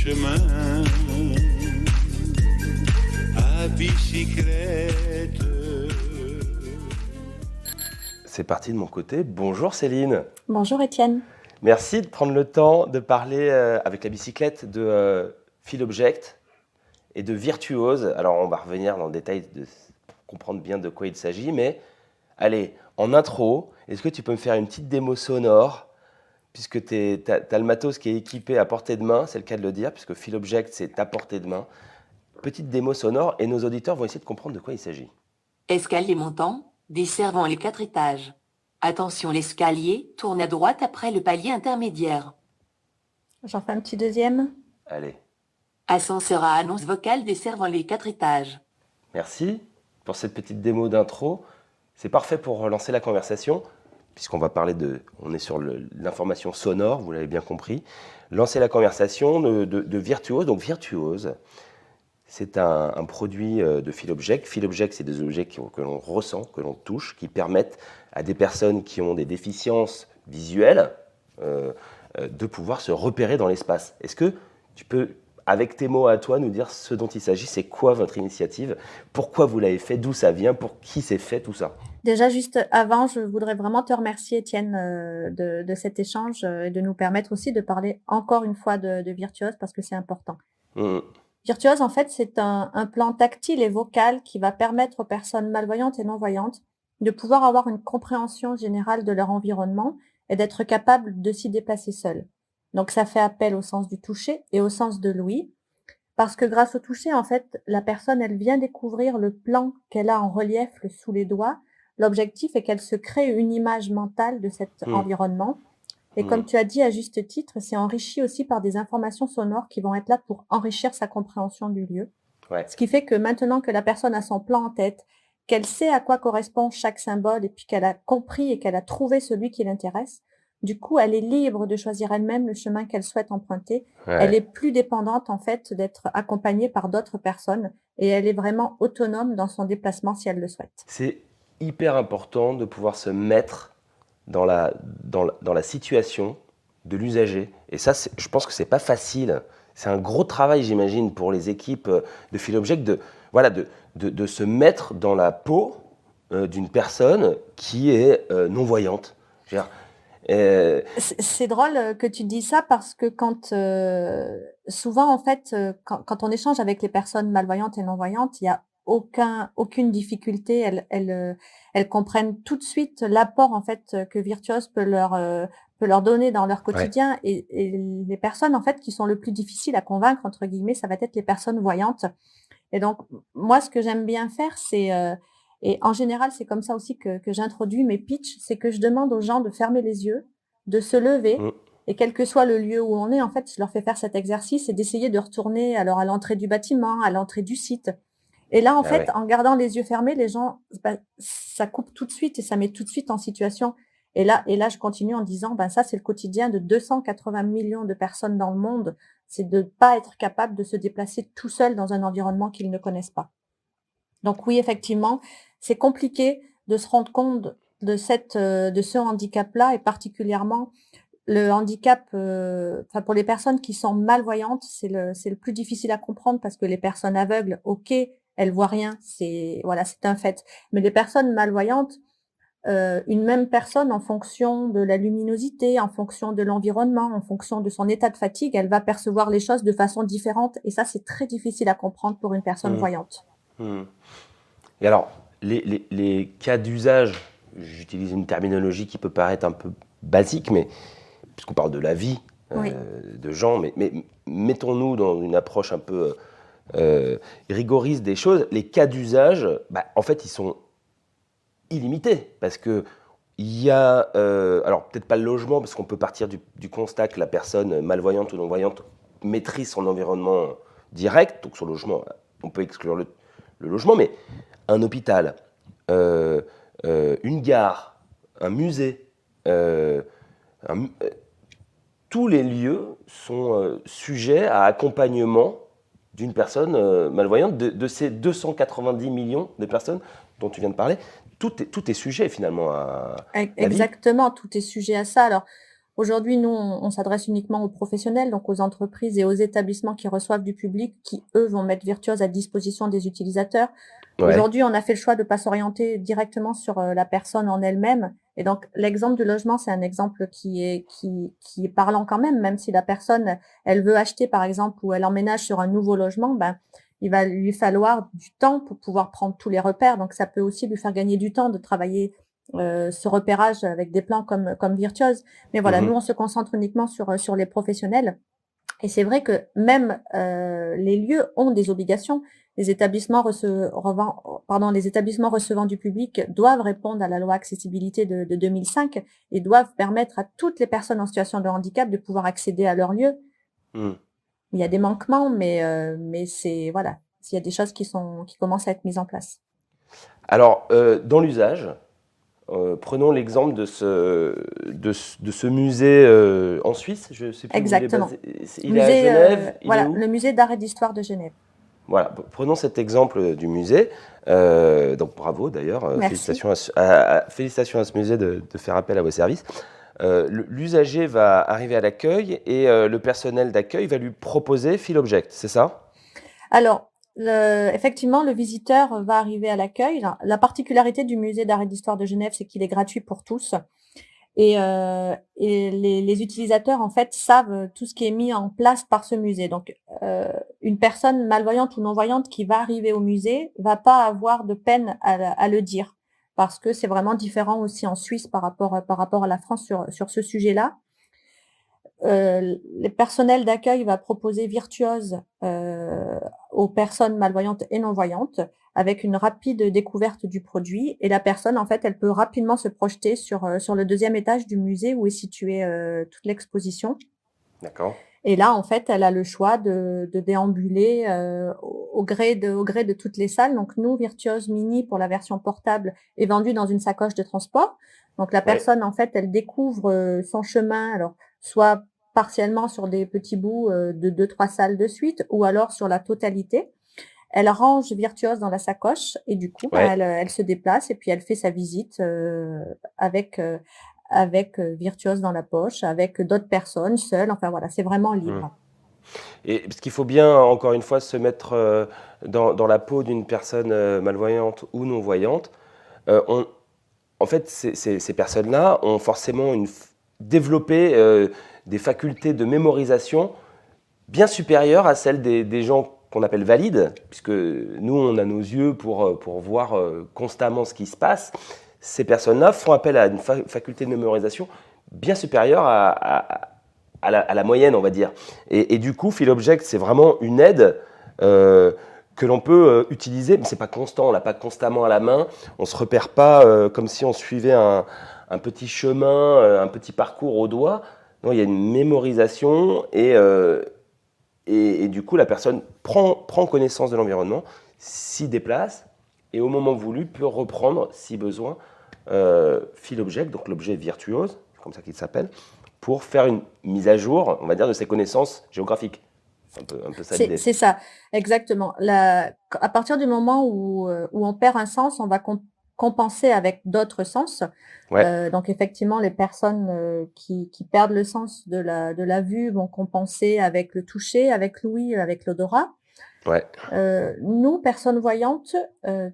chemin à bicyclette. C'est parti de mon côté. Bonjour Céline. Bonjour Étienne. Merci de prendre le temps de parler avec la bicyclette de Feel Object et de Virtuose. Alors on va revenir dans le détail pour comprendre bien de quoi il s'agit, mais allez, en intro, est-ce que tu peux me faire une petite démo sonore, puisque tu as le matos qui est équipé à portée de main, c'est le cas de le dire, puisque Feel Object c'est à portée de main. Petite démo sonore et nos auditeurs vont essayer de comprendre de quoi il s'agit. Escalier montant, desservant les 4 étages. Attention, l'escalier tourne à droite après le palier intermédiaire. J'en fais un petit deuxième. Allez, Ascenseur à annonce vocale desservant les 4 étages. merci pour cette petite démo d'intro. C'est parfait pour relancer la conversation, puisqu'on va parler on est sur l'information sonore, vous l'avez bien compris. Lancer la conversation de Virtuose. Donc Virtuose, c'est un produit de Feel Object. Feel Object, c'est des objets que l'on ressent, que l'on touche, qui permettent à des personnes qui ont des déficiences visuelles de pouvoir se repérer dans l'espace. Est-ce que tu peux, avec tes mots à toi, nous dire ce dont il s'agit? C'est quoi votre initiative? Pourquoi vous l'avez fait? D'où ça vient? Pour qui c'est fait tout ça? Déjà, juste avant, je voudrais vraiment te remercier, Étienne, de cet échange et de nous permettre aussi de parler encore une fois de Virtuose parce que c'est important. Virtuose, en fait, c'est un plan tactile et vocal qui va permettre aux personnes malvoyantes et non-voyantes de pouvoir avoir une compréhension générale de leur environnement et d'être capable de s'y déplacer seul. Donc, ça fait appel au sens du toucher et au sens de l'ouïe, parce que grâce au toucher, en fait, la personne, elle vient découvrir le plan qu'elle a en relief sous les doigts. L'objectif est qu'elle se crée une image mentale de cet environnement. Et comme tu as dit à juste titre, c'est enrichi aussi par des informations sonores qui vont être là pour enrichir sa compréhension du lieu. Ouais. Ce qui fait que maintenant que la personne a son plan en tête, qu'elle sait à quoi correspond chaque symbole et puis qu'elle a compris et qu'elle a trouvé celui qui l'intéresse, du coup, elle est libre de choisir elle-même le chemin qu'elle souhaite emprunter. Ouais. Elle est plus dépendante, en fait, d'être accompagnée par d'autres personnes et elle est vraiment autonome dans son déplacement si elle le souhaite. C'est hyper important de pouvoir se mettre dans la situation de l'usager. Et ça, je pense que c'est pas facile. C'est un gros travail, j'imagine, pour les équipes de Feel Object de se mettre dans la peau d'une personne qui est non-voyante. C'est drôle que tu dis ça parce que souvent, en fait, quand on échange avec les personnes malvoyantes et non-voyantes, il y a aucune difficulté. Elles comprennent tout de suite l'apport en fait que Virtuose peut leur donner dans leur quotidien. Ouais. Et les personnes en fait qui sont le plus difficiles à convaincre entre guillemets, ça va être les personnes voyantes. Et donc moi, ce que j'aime bien faire, c'est et en général, c'est comme ça aussi que j'introduis mes pitchs, c'est que je demande aux gens de fermer les yeux, de se lever. Et quel que soit le lieu où on est, en fait, je leur fais faire cet exercice et d'essayer de retourner alors à l'entrée du bâtiment, à l'entrée du site. Et là, en fait, en gardant les yeux fermés, les gens, ça coupe tout de suite et ça met tout de suite en situation. Et là, je continue en disant, ça, c'est le quotidien de 280 millions de personnes dans le monde. C'est de ne pas être capable de se déplacer tout seul dans un environnement qu'ils ne connaissent pas. Donc oui, effectivement, c'est compliqué de se rendre compte de ce handicap-là et particulièrement le handicap, pour les personnes qui sont malvoyantes, c'est le plus difficile à comprendre parce que les personnes aveugles, ok, elles voient rien, c'est un fait. Mais les personnes malvoyantes, une même personne, en fonction de la luminosité, en fonction de l'environnement, en fonction de son état de fatigue, elle va percevoir les choses de façon différente. Et ça, c'est très difficile à comprendre pour une personne voyante. Et alors, les cas d'usage, j'utilise une terminologie qui peut paraître un peu basique, mais puisqu'on parle de la vie de gens, mais mettons-nous dans une approche un peu rigoriste des choses. Les cas d'usage, en fait, ils sont illimités, parce que il y a, alors peut-être pas le logement, parce qu'on peut partir du constat que la personne malvoyante ou non-voyante maîtrise son environnement direct, donc son logement, on peut exclure le logement, mais un hôpital, une gare, un musée, tous les lieux sont sujets à accompagnement d'une personne malvoyante, de ces 290 millions de personnes dont tu viens de parler. Tout est sujet finalement à Exactement, tout est sujet à ça. Alors, aujourd'hui, nous, on s'adresse uniquement aux professionnels, donc aux entreprises et aux établissements qui reçoivent du public, qui, eux, vont mettre Virtuose à disposition des utilisateurs. Ouais. Aujourd'hui, on a fait le choix de pas s'orienter directement sur la personne en elle-même. Et donc, l'exemple du logement, c'est un exemple qui est parlant quand même si la personne, elle veut acheter, par exemple, ou elle emménage sur un nouveau logement, ben, il va lui falloir du temps pour pouvoir prendre tous les repères. Donc, ça peut aussi lui faire gagner du temps de travailler ce repérage avec des plans comme Virtuose. Mais voilà, nous, Mhm. on se concentre uniquement sur les professionnels. Et c'est vrai que même les lieux ont des obligations. Les établissements les établissements recevant du public doivent répondre à la loi accessibilité de 2005 et doivent permettre à toutes les personnes en situation de handicap de pouvoir accéder à leur lieu. Mhm. Il y a des manquements, mais c'est voilà, il y a des choses qui commencent à être mises en place. Alors, dans l'usage, prenons l'exemple de ce musée en Suisse. Je ne sais plus où il est Exactement. basé. Il est à Genève. Il est Voilà, où? le musée d'art et d'histoire de Genève. Voilà, prenons cet exemple du musée. Donc bravo d'ailleurs, Merci. félicitations à ce musée de faire appel à vos services. L'usager va arriver à l'accueil et le personnel d'accueil va lui proposer Feel Object, c'est ça? Alors, effectivement, le visiteur va arriver à l'accueil. La particularité du musée d'art et d'histoire de Genève, c'est qu'il est gratuit pour tous. Et les utilisateurs, en fait, savent tout ce qui est mis en place par ce musée. Donc, une personne malvoyante ou non-voyante qui va arriver au musée va pas avoir de peine à le dire, parce que c'est vraiment différent aussi en Suisse par rapport à la France sur ce sujet-là. Le personnel d'accueil va proposer Virtuose aux personnes malvoyantes et non-voyantes avec une rapide découverte du produit. Et la personne, en fait, elle peut rapidement se projeter sur le deuxième étage du musée où est située toute l'exposition. D'accord. Et là, en fait, elle a le choix de déambuler au gré de toutes les salles. Donc, nous, Virtuose Mini, pour la version portable, est vendue dans une sacoche de transport. Donc, la Ouais. personne, en fait, elle découvre son chemin, alors soit partiellement sur des petits bouts de 2-3 salles de suite, ou alors sur la totalité. Elle range Virtuose dans la sacoche et du coup, Ouais. elle se déplace et puis elle fait sa visite avec Virtuose dans la poche, avec d'autres personnes, seule. Enfin voilà, c'est vraiment libre. Et parce qu'il faut bien, encore une fois, se mettre dans la peau d'une personne malvoyante ou non-voyante. En fait, ces personnes-là ont forcément développé des facultés de mémorisation bien supérieures à celles des gens qu'on appelle valides, puisque nous, on a nos yeux pour voir constamment ce qui se passe. Ces personnes-là font appel à une faculté de mémorisation bien supérieure à la moyenne, on va dire. Et du coup, Feel Object, c'est vraiment une aide que l'on peut utiliser, mais c'est pas constant, on l'a pas constamment à la main, on se repère pas comme si on suivait un petit chemin, un petit parcours au doigt. Non, il y a une mémorisation et du coup, la personne prend connaissance de l'environnement, s'y déplace et au moment voulu peut reprendre, si besoin, Feel Object, donc l'objet Virtuose, c'est comme ça qu'il s'appelle, pour faire une mise à jour, on va dire, de ses connaissances géographiques. Un peu ça l'idée. C'est ça, exactement. À partir du moment où on perd un sens, on va compenser avec d'autres sens. Ouais. Donc effectivement, les personnes qui perdent le sens de la vue vont compenser avec le toucher, avec l'ouïe, avec l'odorat. Ouais. Nous, personnes voyantes,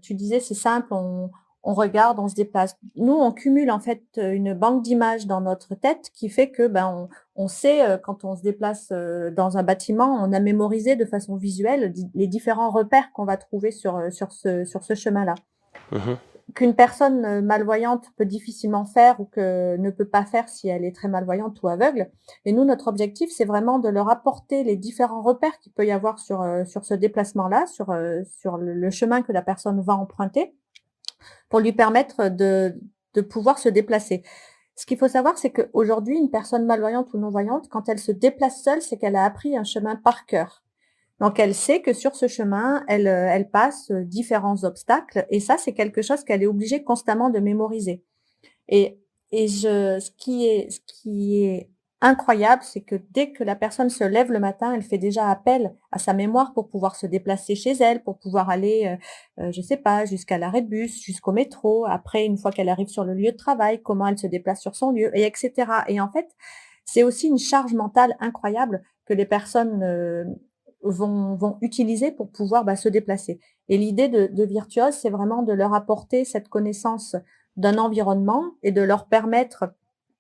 tu disais c'est simple, on regarde, on se déplace. Nous, on cumule en fait une banque d'images dans notre tête qui fait que on sait quand on se déplace dans un bâtiment, on a mémorisé de façon visuelle les différents repères qu'on va trouver sur ce chemin-là. Mhm. Qu'une personne malvoyante peut difficilement faire ou que ne peut pas faire si elle est très malvoyante ou aveugle. Et nous, notre objectif, c'est vraiment de leur apporter les différents repères qu'il peut y avoir sur ce déplacement-là, sur le chemin que la personne va emprunter, pour lui permettre de pouvoir se déplacer. Ce qu'il faut savoir, c'est qu'aujourd'hui, une personne malvoyante ou non-voyante, quand elle se déplace seule, c'est qu'elle a appris un chemin par cœur. Donc, elle sait que sur ce chemin, elle passe différents obstacles et ça, c'est quelque chose qu'elle est obligée constamment de mémoriser. Et ce qui est incroyable, c'est que dès que la personne se lève le matin, elle fait déjà appel à sa mémoire pour pouvoir se déplacer chez elle, pour pouvoir aller, je sais pas, jusqu'à l'arrêt de bus, jusqu'au métro. Après, une fois qu'elle arrive sur le lieu de travail, comment elle se déplace sur son lieu, et etc. Et en fait, c'est aussi une charge mentale incroyable que les personnes vont utiliser pour pouvoir se déplacer. Et l'idée de Virtuose, c'est vraiment de leur apporter cette connaissance d'un environnement et de leur permettre,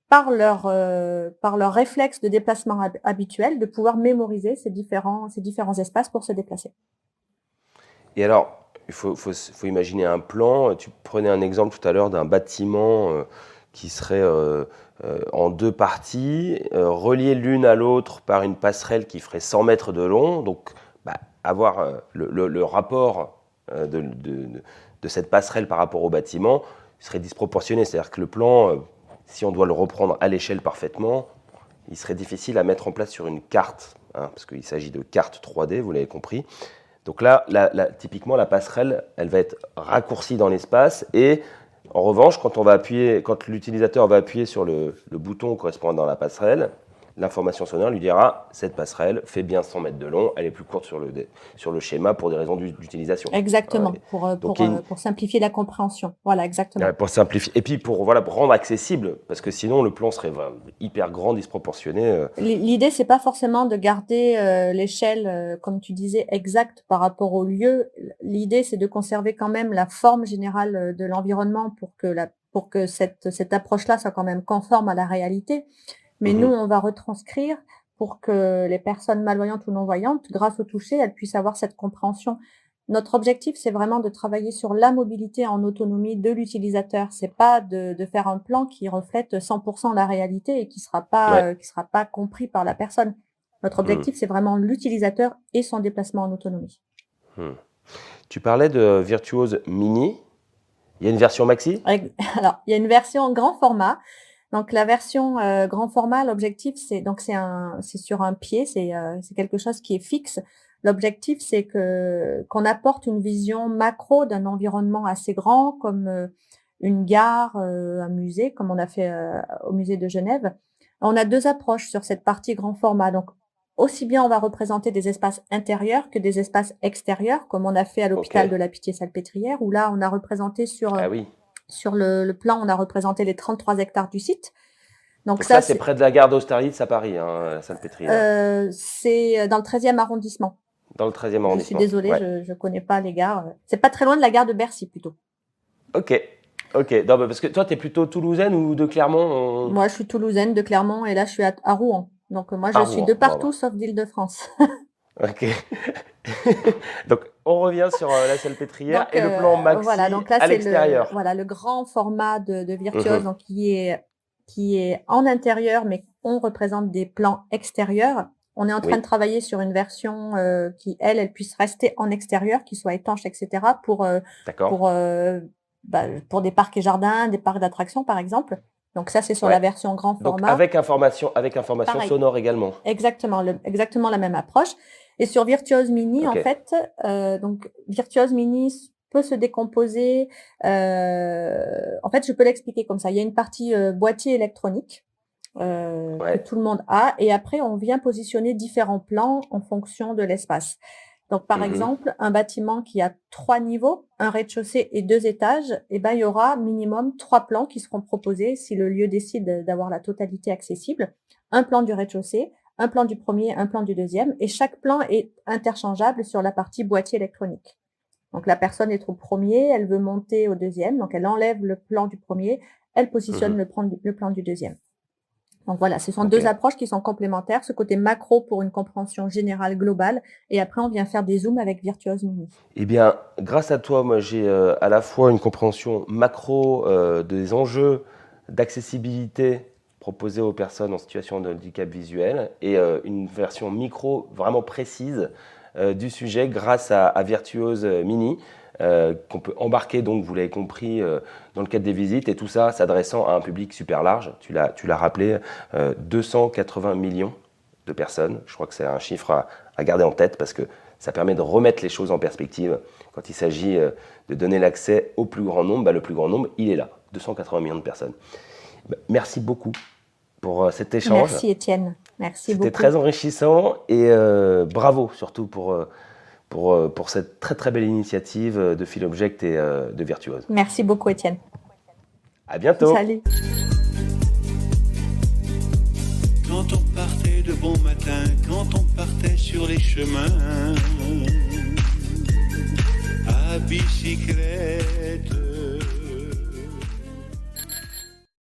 par leur réflexe de déplacement habituel, de pouvoir mémoriser ces différents espaces pour se déplacer. Et alors, il faut imaginer un plan. Tu prenais un exemple tout à l'heure d'un bâtiment qui serait en 2 parties, reliées l'une à l'autre par une passerelle qui ferait 100 mètres de long. Donc, avoir le rapport de cette passerelle par rapport au bâtiment serait disproportionné. C'est-à-dire que le plan, si on doit le reprendre à l'échelle parfaitement, il serait difficile à mettre en place sur une carte, parce qu'il s'agit de cartes 3D, vous l'avez compris. Donc là, typiquement, la passerelle, elle va être raccourcie dans l'espace et en revanche, quand l'utilisateur va appuyer sur le bouton correspondant à la passerelle, l'information sonore lui dira « Cette passerelle fait bien 100 mètres de long, elle est plus courte sur le schéma pour des raisons d'utilisation. » Exactement, pour simplifier la compréhension. Voilà, exactement. Pour simplifier. Et puis pour rendre accessible, parce que sinon le plan serait hyper grand, disproportionné. L'idée, c'est pas forcément de garder l'échelle, comme tu disais, exacte par rapport au lieu. L'idée, c'est de conserver quand même la forme générale de l'environnement pour que cette approche-là soit quand même conforme à la réalité. Mais nous, on va retranscrire pour que les personnes malvoyantes ou non-voyantes, grâce au toucher, elles puissent avoir cette compréhension. Notre objectif, c'est vraiment de travailler sur la mobilité en autonomie de l'utilisateur. C'est pas de faire un plan qui reflète 100% la réalité et qui sera pas compris par la personne. Notre objectif, c'est vraiment l'utilisateur et son déplacement en autonomie. Tu parlais de Virtuose Mini. Il y a une version maxi ? Alors, il y a une version grand format. Donc la version grand format, l'objectif c'est sur un pied, c'est quelque chose qui est fixe. L'objectif c'est qu'on apporte une vision macro d'un environnement assez grand comme une gare, un musée, comme on a fait au musée de Genève. On a 2 approches sur cette partie grand format. Donc aussi bien on va représenter des espaces intérieurs que des espaces extérieurs, comme on a fait à l'hôpital de la Pitié-Salpêtrière, où là on a représenté sur le plan, on a représenté les 33 hectares du site. Donc ça, c'est près de la gare d'Austerlitz à Paris, la Salpêtrière. C'est dans le 13e arrondissement. Dans le 13e arrondissement. Je suis désolée, je connais pas les gares. C'est pas très loin de la gare de Bercy, plutôt. Ok. Non, parce que toi, tu es plutôt toulousaine ou de Clermont Moi, je suis toulousaine, de Clermont, et là, je suis à Rouen. Donc, moi, je suis de partout, sauf d'Île-de-France. Ok. Donc, on revient sur la Salpêtrière et le plan maxi donc là, à l'extérieur. Le grand format de Virtuose, donc qui est en intérieur, mais on représente des plans extérieurs. On est en train de travailler sur une version qui, elle puisse rester en extérieur, qui soit étanche, etc. pour des parcs et jardins, des parcs d'attractions, par exemple. Donc ça, c'est sur la version grand format. Donc avec information sonore également. Exactement la même approche. Et sur Virtuose Mini, en fait, donc Virtuose Mini peut se décomposer. En fait, je peux l'expliquer comme ça. Il y a une partie boîtier électronique que tout le monde a, et après, on vient positionner différents plans en fonction de l'espace. Donc, par exemple, un bâtiment qui a 3 niveaux, un rez-de-chaussée et 2 étages, il y aura minimum 3 plans qui seront proposés si le lieu décide d'avoir la totalité accessible. Un plan du rez-de-chaussée, un plan du premier, un plan du deuxième, et chaque plan est interchangeable sur la partie boîtier électronique. Donc, la personne est au premier, elle veut monter au deuxième, donc elle enlève le plan du premier, elle positionne le plan du deuxième. Donc voilà, ce sont 2 approches qui sont complémentaires, ce côté macro pour une compréhension générale globale, et après on vient faire des zooms avec Virtuose Mini. Eh bien, grâce à toi, moi j'ai à la fois une compréhension macro des enjeux d'accessibilité proposés aux personnes en situation de handicap visuel et une version micro vraiment précise du sujet grâce à Virtuose Mini. Qu'on peut embarquer, donc vous l'avez compris, dans le cadre des visites, et tout ça s'adressant à un public super large. Tu l'as rappelé, 280 millions de personnes. Je crois que c'est un chiffre à garder en tête parce que ça permet de remettre les choses en perspective. Quand il s'agit de donner l'accès au plus grand nombre, le plus grand nombre, il est là, 280 millions de personnes. Merci beaucoup pour cet échange. Merci Étienne, merci beaucoup. C'était très enrichissant et bravo surtout pour cette très très belle initiative de Feel Object et de Virtuose. Merci beaucoup Étienne. À bientôt. Salut. Quand chemin à bicyclette.